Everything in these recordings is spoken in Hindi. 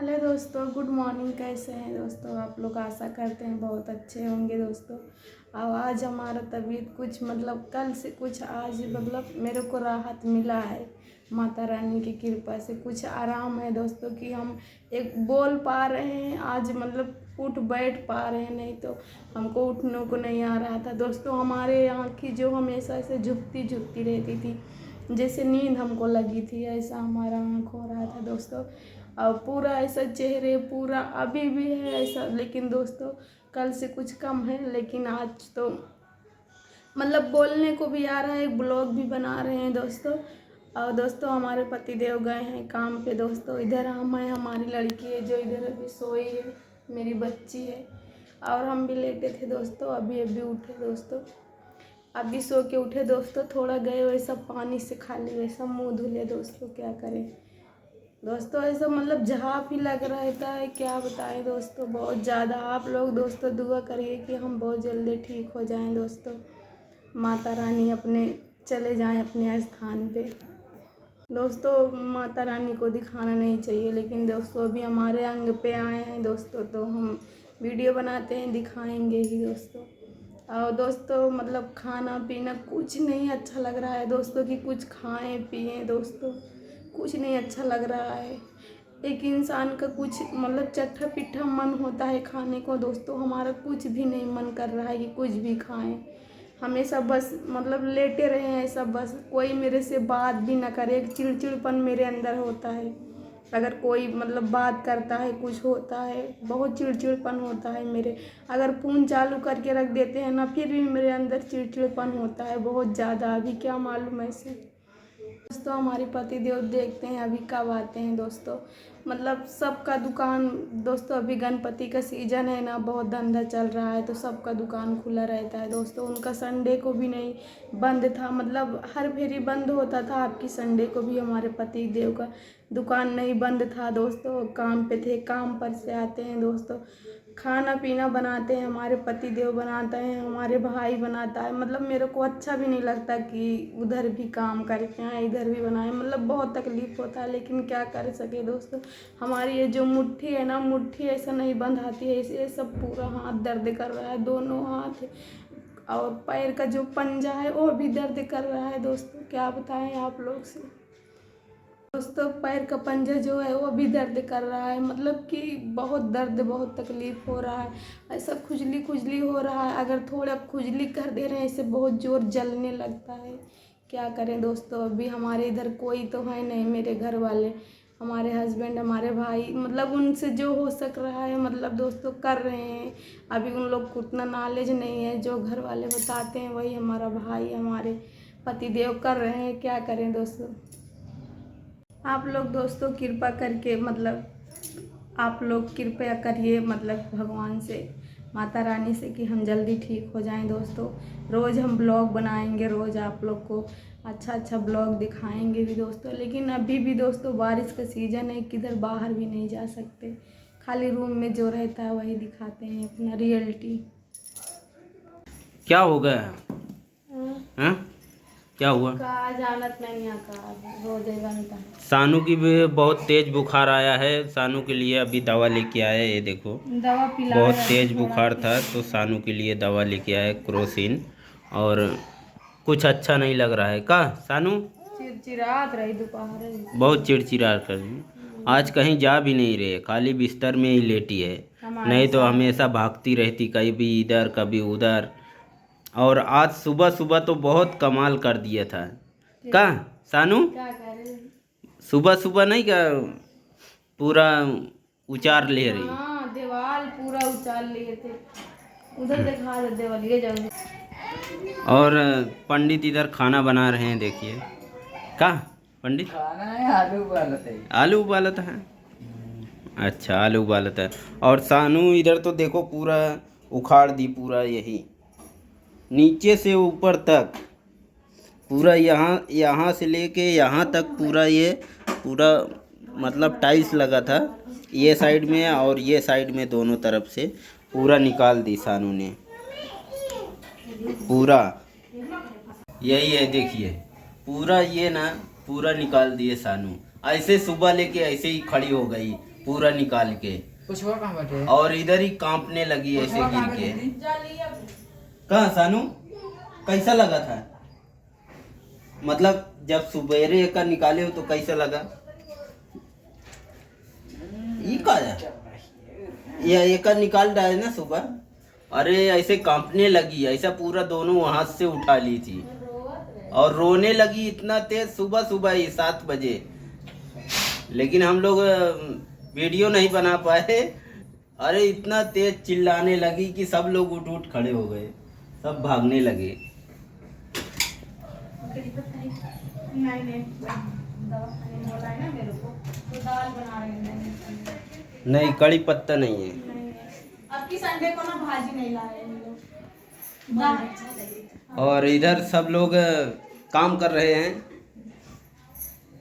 हेलो दोस्तों, गुड मॉर्निंग। कैसे हैं दोस्तों आप लोग? आशा करते हैं बहुत अच्छे होंगे दोस्तों। अब आज हमारा तबीयत कुछ कल से कुछ आज मेरे को राहत मिला है। माता रानी की कृपा से कुछ आराम है दोस्तों कि हम एक बोल पा रहे हैं आज, उठ बैठ पा रहे हैं। नहीं तो हमको उठने को नहीं आ रहा था दोस्तों। हमारे आँखें जो हमेशा से झुकती झुकती रहती थी, जैसे नींद हमको लगी थी, ऐसा हमारा आँख हो रहा था दोस्तों। और पूरा ऐसा चेहरे पूरा अभी भी है ऐसा, लेकिन दोस्तों कल से कुछ कम है। लेकिन आज तो बोलने को भी आ रहा है, एक ब्लॉग भी बना रहे हैं दोस्तों। और दोस्तों हमारे पतिदेव गए हैं काम पे दोस्तों। इधर हम हैं, हमारी लड़की है जो इधर अभी सोई है, मेरी बच्ची है। और हम भी लेटे थे दोस्तों, अभी अभी उठे दोस्तों, अभी सो के उठे दोस्तों। थोड़ा गए वैसा पानी से खाली वैसा मुँह धुले दोस्तों, क्या करें दोस्तों। ऐसा झाँप ही लग रहता है, क्या बताएं दोस्तों, बहुत ज़्यादा। आप लोग दोस्तों दुआ करिए कि हम बहुत जल्दी ठीक हो जाएं दोस्तों, माता रानी अपने चले जाएं अपने स्थान पे दोस्तों। माता रानी को दिखाना नहीं चाहिए, लेकिन दोस्तों अभी हमारे अंग पे आए हैं दोस्तों, तो हम वीडियो बनाते हैं, दिखाएंगे ही दोस्तों। और दोस्तों खाना पीना कुछ नहीं अच्छा लग रहा है दोस्तों कि कुछ खाएं पिएं दोस्तों, कुछ नहीं अच्छा लग रहा है। एक इंसान का कुछ चट्टा पिट्ठा मन होता है खाने को दोस्तों, हमारा कुछ भी नहीं मन कर रहा है कि कुछ भी खाएं। हमेशा बस लेटे रहे हैं ऐसा, बस कोई मेरे से बात भी ना करे। एक चिड़चिड़पन मेरे अंदर होता है, अगर कोई बात करता है, कुछ होता है, बहुत चिड़चिड़पन होता है मेरे। अगर फ़ोन चालू करके रख देते हैं ना, फिर भी मेरे अंदर चिड़चिड़पन होता है बहुत ज़्यादा। अभी क्या मालूम ऐसे दोस्तों, हमारे पति देव देखते हैं अभी कब आते हैं दोस्तों। सबका दुकान दोस्तों, अभी गणपति का सीजन है ना, बहुत धंधा चल रहा है, तो सबका दुकान खुला रहता है दोस्तों। उनका संडे को भी नहीं बंद था, हर फेरी बंद होता था। आपकी संडे को भी हमारे पति देव का दुकान नहीं बंद था दोस्तों, काम पे थे, काम पर से आते हैं दोस्तों। खाना पीना बनाते हैं, हमारे पति देव बनाते हैं, हमारे भाई बनाता है। मेरे को अच्छा भी नहीं लगता कि उधर भी काम करके आए इधर भी बनाए, बहुत तकलीफ़ होता है, लेकिन क्या कर सके दोस्तों। हमारी ये जो मुट्ठी है ना, मुट्ठी ऐसा नहीं बंधाती है, इसे सब पूरा हाथ दर्द कर रहा है, दोनों हाथ। और पैर का जो पंजा है वो भी दर्द कर रहा है दोस्तों, क्या बताएं आप लोग से दोस्तों। पैर का पंजा जो है वो भी दर्द कर रहा है, कि बहुत दर्द, बहुत तकलीफ़ हो रहा है। ऐसा खुजली खुजली हो रहा है, अगर थोड़ा खुजली कर दे रहे हैं इससे बहुत ज़ोर जलने लगता है। क्या करें दोस्तों, अभी हमारे इधर कोई तो है नहीं, मेरे घर वाले, हमारे हस्बैंड, हमारे भाई, उनसे जो हो सक रहा है दोस्तों कर रहे हैं। अभी उन लोग को उतना नॉलेज नहीं है, जो घर वाले बताते हैं वही हमारा भाई, हमारे पति देव कर रहे हैं। क्या करें दोस्तों, आप लोग दोस्तों कृपा करके आप लोग कृपया करिए भगवान से, माता रानी से, कि हम जल्दी ठीक हो जाएं दोस्तों। रोज़ हम ब्लॉग बनाएंगे, रोज़ आप लोग को अच्छा अच्छा ब्लॉग दिखाएंगे भी दोस्तों। लेकिन अभी भी दोस्तों बारिश का सीज़न है, किधर बाहर भी नहीं जा सकते, खाली रूम में जो रहता है वही दिखाते हैं अपना रियलिटी। क्या हो गया है? क्या हुआ? का जानत नहीं आता, रोज बनता है। सानू की भी बहुत तेज बुखार आया है, सानू के लिए अभी दवा लेके आया है। ये देखो दवा पिला बहुत तेज बुखार था, तो सानू के लिए दवा लेके आया क्रोसिन। और कुछ अच्छा नहीं लग रहा है का सानू? चिड़चिड़ात रही दोपहर, बहुत चिड़चिड़ा कर रही। आज कहीं जा भी नहीं रहे, खाली बिस्तर में ही लेटी है, नहीं तो हमेशा भागती रहती, कभी इधर कभी उधर। और आज सुबह सुबह तो बहुत कमाल कर दिया था का सानू? क्या करे, सुबह सुबह नहीं का पूरा उचार ले रही। हाँ दीवार पूरा उचाल लिए थे, उधर दिखा दे दीवार ले जाओ। और पंडित इधर खाना बना रहे हैं, देखिए का पंडित खाना है, आलू उबालत है। आलू उबालत है। अच्छा आलू उबालत है। और सानू इधर तो देखो पूरा उखाड़ दी, पूरा यही नीचे से ऊपर तक, पूरा यहाँ से लेके यहाँ तक पूरा, ये पूरा टाइल्स लगा था ये साइड में और ये साइड में, दोनों तरफ से पूरा निकाल दी सानू ने, पूरा यही है देखिए, पूरा ये ना पूरा निकाल दिए सानू। ऐसे सुबह लेके ऐसे ही खड़ी हो गई, पूरा निकाल के, कुछ हुआ कहाँ बैठे? और इधर ही कांपने लगी ऐसे गिर के। जाली अब कहाँ सानू, कैसा लगा था? मतलब जब सुबेरे एक निकाले हो तो कैसा लगा? ये का ये एक निकाल डाले ना सुबह, अरे ऐसे कांपने लगी, ऐसा पूरा दोनों हाथ से उठा ली थी और रोने लगी इतना तेज, सुबह सुबह ही 7 बजे। लेकिन हम लोग वीडियो नहीं बना पाए। अरे इतना तेज चिल्लाने लगी कि सब लोग उठ उठ खड़े हो गए, सब भागने लगे। नहीं दवाखाने में बोला है ना मेरे को, तो दाल बना रहे हैं। नहीं, कड़ी पत्ता नहीं है। नहीं अब की संडे को ना भाजी नहीं लाए हम लोग, दाल। और इधर सब लोग काम कर रहे हैं।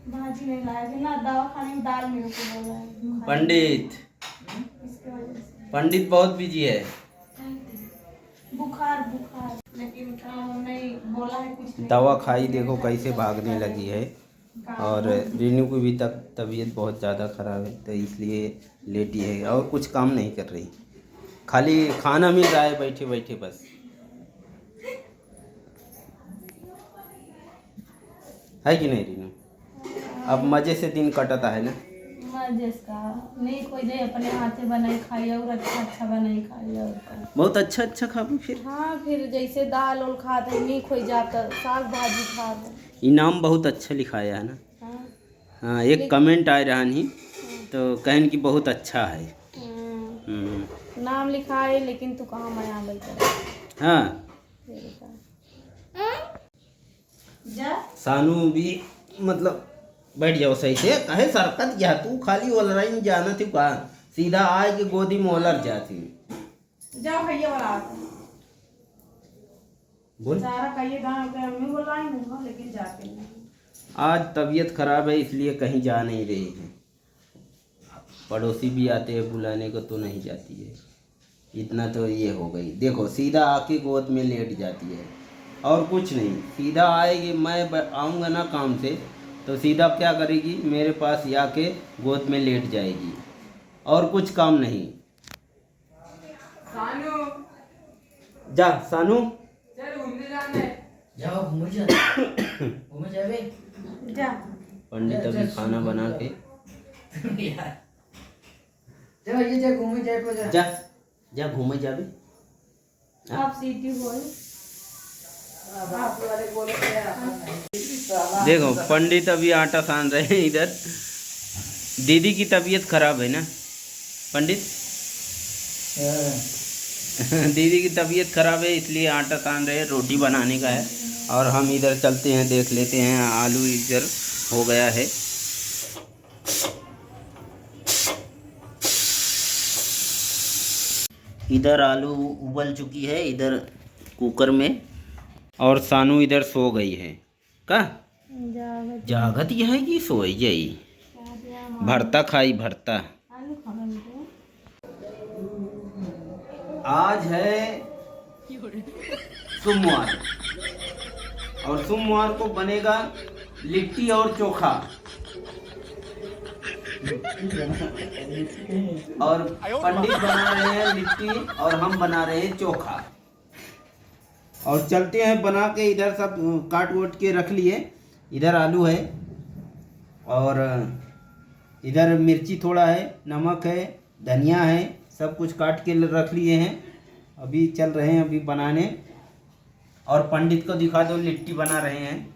भाजी नहीं लाए थे ना, दवाखाने में दाल मेरे को बोला है। पंडित इसके वजह से पंडित बहुत बिजी है। बुखार लेकिन नहीं बोला है कुछ नहीं। दवा खाई, देखो कैसे भागने लगी है। और रीनू की भी तबीयत बहुत ज़्यादा ख़राब है, तो इसलिए लेटी है और कुछ काम नहीं कर रही, खाली खाना मिल रहा है बैठे बैठे बस। है कि नहीं रीनू? अब मज़े से दिन कटता है ना। मजे का नहीं कोई दे, अपने हाथ से बनाई खाई और अच्छा बनाई खाई और का। बहुत अच्छा खाओ फिर। हाँ फिर जैसे दाल उल खाते नहीं खोई जाता, साग भाजी खा रहे। इनाम बहुत अच्छा लिखाया है ना। हाँ हाँ, एक कमेंट आए रहा नहीं तो कहन कि बहुत अच्छा है। नाम लिखा है लेकिन तू कहाँ मैं आ गई। हाँ जा सानू भी मतलब बैठ जाओ सही से, कहे सरकत जा तू खाली ओलराइन जाना थी कहा, सीधा आए के गोदी में ओलर जाती। जाओ भैया वाला बोल। सारा कहिए गाँव पे मम्मी बुलाई हूँ लेकिन जाते नहीं। आज तबीयत खराब है इसलिए कहीं जा नहीं रही है। पड़ोसी भी आते हैं बुलाने को तो नहीं जाती है। इतना तो ये हो गई, देखो सीधा आके गोद में लेट जाती है और कुछ नहीं। सीधा आएगी, मैं आऊँगा ना काम से तो सीधा क्या करेगी, मेरे पास आके गोद में लेट जाएगी और कुछ काम नहीं। सानू जा सानू, चल घूमने जाने। जाओ घूमने जावे। जा पंडित अभी खाना बना के यार चलो ये जा घूमने जाए पर जा। जा जा घूमे जाबे। आप सीटी बोल आप वाले बोलो यार। देखो पंडित अभी आटा सान रहे हैं इधर। दीदी की तबीयत खराब है ना पंडित? दीदी की तबीयत खराब है इसलिए आटा सान रहे हैं, रोटी बनाने का है। और हम इधर चलते हैं, देख लेते हैं। आलू इधर हो गया है। इधर आलू उबल चुकी है इधर कुकर में, और सानू इधर सो गई है। का जागत यह है कि सोई जाई? भरता खाई भरता। आलू खाना मुझे आज है सोमवार और सोमवार को बनेगा लिट्टी और चोखा। और पंडित बना रहे हैं लिट्टी और हम बना रहे हैं चोखा। और चलते हैं बना के, इधर सब काट वोट के रख लिए। इधर आलू है और इधर मिर्ची थोड़ा है, नमक है, धनिया है, सब कुछ काट के रख लिए हैं। अभी चल रहे हैं अभी बनाने। और पंडित को दिखा दो, लिट्टी बना रहे हैं।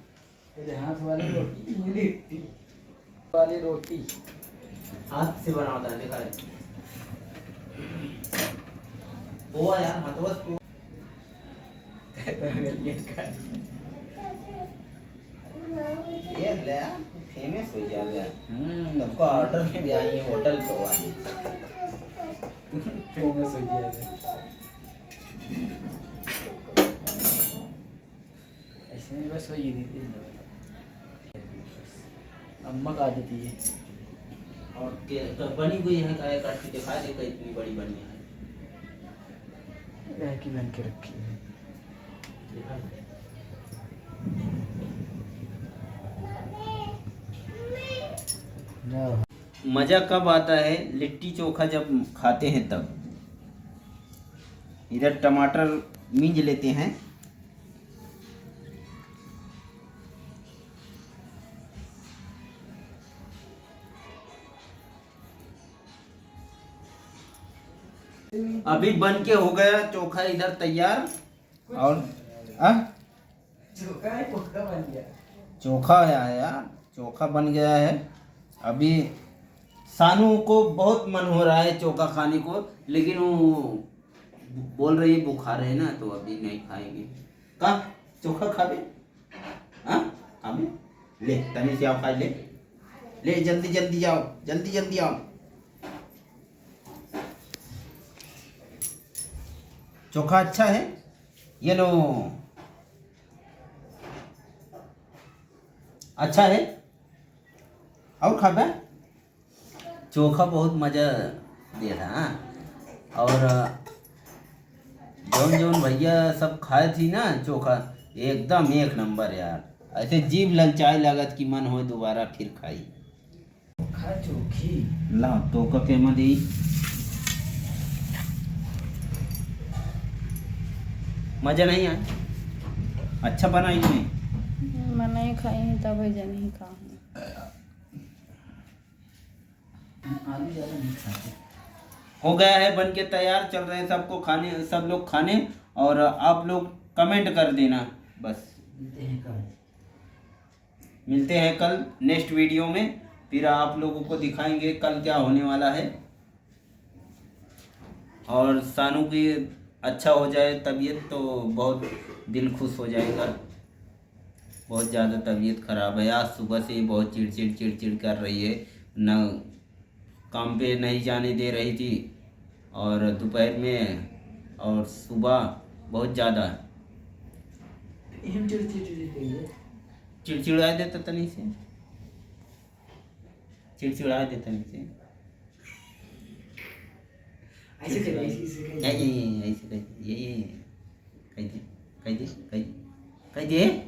हाथ वाली रोटी, लिट्टी वाली रोटी हाथ से बना होता है, देखा है वो यार हाथवस को। ये ले फेमस हो जाएगा। सबको ऑर्डर भी आई है होटल को वाली। फेमस हो जाएगा। ऐसे में बस वही देती है, अम्मा का देती है। और तो बनी हुई है, काय काट के दिखा दे इतनी बड़ी बनी है। की बन के रखी है। मज़ा कब आता है लिट्टी चोखा जब खाते हैं तब। इधर टमाटर मींज लेते हैं। अभी बन के हो गया चोखा इधर तैयार। और आ? चोखा है, चोखा बन गया। चोखा है यार, चोखा बन गया है। अभी सानू को बहुत मन हो रहा है चोखा खाने को, लेकिन वो बोल रही है बुखार है ना, तो अभी नहीं खाएंगे। का चोखा खाबे? हाँ खाबे, ले तनी से आओ, खा ले, ले जल्दी जल्दी जाओ, जल्दी जल्दी आओ। चोखा अच्छा है, ये लो। अच्छा है, और खाबे? चोखा बहुत मज़ा दे रहा। और जौन जौन भैया सब खाए थी ना चोखा, एकदम एक नंबर यार। ऐसे जीभ ललचाए लागत कि मन हो दोबारा फिर खाई। चोखा चोखी ला तो का केमा दी। मज़ा नहीं आया? अच्छा बना इसमें। मैं नहीं खाई हूँ तब वजह नहीं खाऊँ। आलू ज़्यादा नहीं खाते। हो गया है बन के तैयार, चल रहे हैं सबको खाने, सब लोग खाने। और आप लोग कमेंट कर देना बस। मिलते हैं कल नेक्स्ट वीडियो में, फिर आप लोगों को दिखाएंगे कल क्या होने वाला है। और सानू की अच्छा हो जाए तबीयत तो बहुत दिल खुश हो जाएगा। बहुत ज़्यादा तबीयत ख़राब है, आज सुबह से ही बहुत चिड़चिड़ चिड़चिड़ कर रही है, न काम पे नहीं जाने दे रही थी, और दोपहर में और सुबह बहुत ज़्यादा चिड़चिड़ा देता तनी से, चिड़चिड़ा देता तनी से। ऐसे कर, ऐसे ऐसे ये कह दे, कह दे, कह दे।